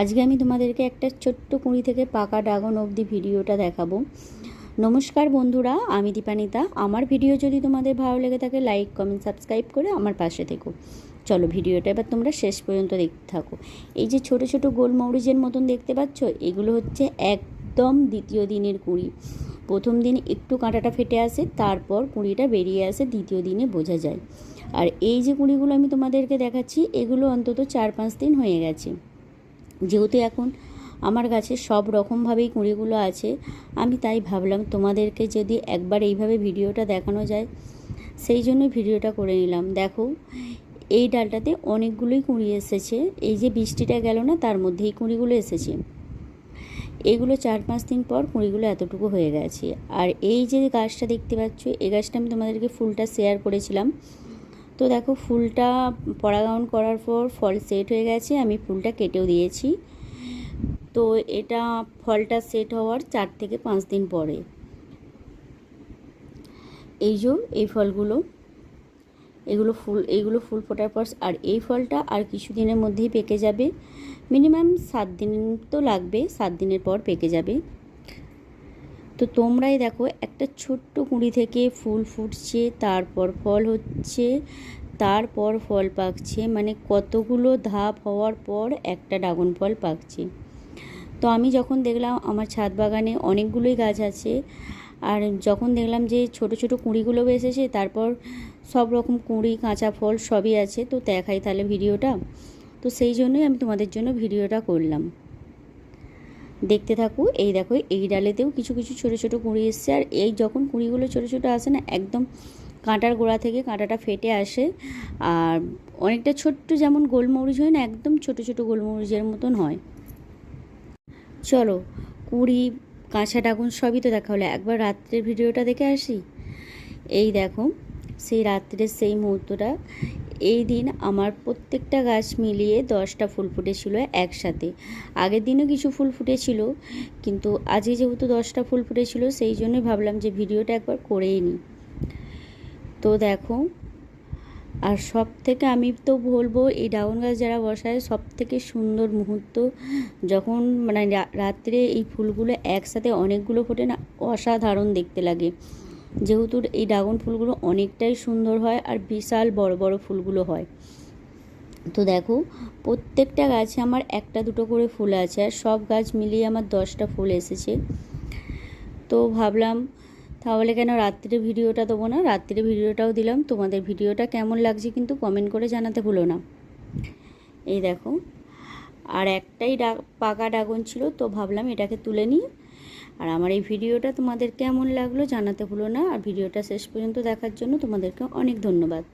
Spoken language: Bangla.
আজকে আমি তোমাদেরকে একটা ছোট্ট কুঁড়ি থেকে পাকা ড্রাগন অবধি ভিডিওটা দেখাবো। নমস্কার বন্ধুরা, আমি দীপানিতা। আমার ভিডিও যদি তোমাদের ভালো লেগে থাকে লাইক কমেন্ট সাবস্ক্রাইব করে আমার পাশে থেকো। চলো ভিডিওটা এবার তোমরা শেষ পর্যন্ত দেখতে থাকো। এই যে ছোট ছোট গোলমরিচের মতন দেখতে পাচ্ছ, এগুলো হচ্ছে একদম দ্বিতীয় দিনের কুঁড়ি। প্রথম দিন একটু কাঁটাটা ফেটে আসে, তারপর কুঁড়িটা বেরিয়ে আসে, দ্বিতীয় দিনে বোঝা যায়। আর এই যে কুঁড়িগুলো আমি তোমাদেরকে দেখাচ্ছি, এগুলো অন্তত 4-5 দিন হয়ে গেছে। যেহেতু এখন আমার গাছে সব রকমভাবেই কুঁড়িগুলো আছে, আমি তাই ভাবলাম তোমাদেরকে যদি একবার এইভাবে ভিডিওটা দেখানো যায়, সেই জন্য ভিডিওটা করে নিলাম। দেখো, এই ডালটাতে অনেকগুলোই কুঁড়ি এসেছে। এই যে বৃষ্টিটা গেল না, তার মধ্যেই কুঁড়িগুলো এসেছে। এগুলো 4-5 দিন পর কুঁড়িগুলো এতটুকু হয়ে গেছে। আর এই যে গাছটা দেখতে পাচ্ছ, এই গাছটা আমি তোমাদেরকে ফুলটা শেয়ার করেছিলাম। তো দেখো, ফুলটা পরাগায়ন করার পর ফল সেট হয়ে গেছে, আমি ফুলটা কেটেও দিয়েছি। তো এটা ফলটা সেট হওয়ার 4 থেকে 5 দিন পরে এই ফলগুলো এইগুলো ফুল ফোটার পর, আর এই ফলটা আর কিছু দিনের মধ্যেই পেকে যাবে। মিনিমাম 7 দিন তো লাগবে, 7 দিনের পর পেকে যাবে। তো তোমরাই দেখো, একটা ছোট্ট কুঁড়ি থেকে ফুল ফুটছে, তারপর ফল হচ্ছে, তারপর ফল পাকছে, মানে কতগুলো ধাপ হওয়ার পর একটা ড্রাগন ফল পাকছে। তো আমি যখন দেখলাম আমার ছাদ বাগানে অনেকগুলোই গাছ আছে, আর যখন দেখলাম যে ছোট ছোট কুঁড়িগুলো এসেছে, তারপর সব রকম কুঁড়ি কাঁচা ফল সবই আছে, তো দেখাই তাহলে ভিডিওটা। তো সেই জন্যই আমি তোমাদের জন্য ভিডিওটা করলাম। দেখতে থাকো। এই দেখো, এই ডালেতেও কিছু কিছু ছোটো ছোটো কুঁড়ি এসছে। আর এই যখন কুঁড়িগুলো ছোটো ছোটো আসে না, একদম কাঁটার গোড়া থেকে কাঁটাটা ফেটে আসে, আর অনেকটা ছোট্ট, যেমন গোলমরিচ হয় না, একদম ছোটো ছোটো গোলমরিচের মতন হয়। চলো, কুঁড়ি কাঁচা ড্রাগন সবই তো দেখা হলো, একবার রাত্রের ভিডিওটা দেখে আসি। এই দেখো, সেই রাত্রের সেই মুহূর্তটা। এই দিন আমার প্রত্যেকটা গাছ মিলিয়ে 10টা ফুল ফুটেছিল একসাথে। আগের দিনও কিছু ফুল ফুটেছিল, কিন্তু আজকে যেহেতু 10টা ফুল ফুটেছিল, সেই জন্যই ভাবলাম যে ভিডিওটা একবার করেই নিই। তো দেখো, আর সব থেকে আমি তো বলবো, এই ড্রাগন গাছ যারা বসায়, সব থেকে সুন্দর মুহূর্ত যখন মানে রাত্রে এই ফুলগুলো একসাথে অনেকগুলো ফোটে না, অসাধারণ দেখতে লাগে। যেহেতু এই ড্রাগন ফুলগুলো অনেকটাই সুন্দর হয়, আর বিশাল বড় বড় ফুলগুলো হয়। তো দেখো, প্রত্যেকটা গাছে আমার একটা দুটো করে ফুল আছে, আর সব গাছ মিলিয়ে আমার 10টা ফুল এসেছে। তো ভাবলাম তাহলে কেন রাত্রে ভিডিওটা দেবো না, রাত্রে ভিডিওটাও দিলাম। তোমাদের ভিডিওটা কেমন লাগছে কিন্তু কমেন্ট করে জানাতে ভুলো না। এই দেখো, আর একটাই পাকা ড্রাগন ছিল, তো ভাবলাম এটাকে তুলে নিই। আর আমার এই ভিডিওটা তোমাদের কেমন লাগলো জানাতে ভুলো না। আর ভিডিওটা শেষ পর্যন্ত দেখার জন্য তোমাদেরকে অনেক ধন্যবাদ।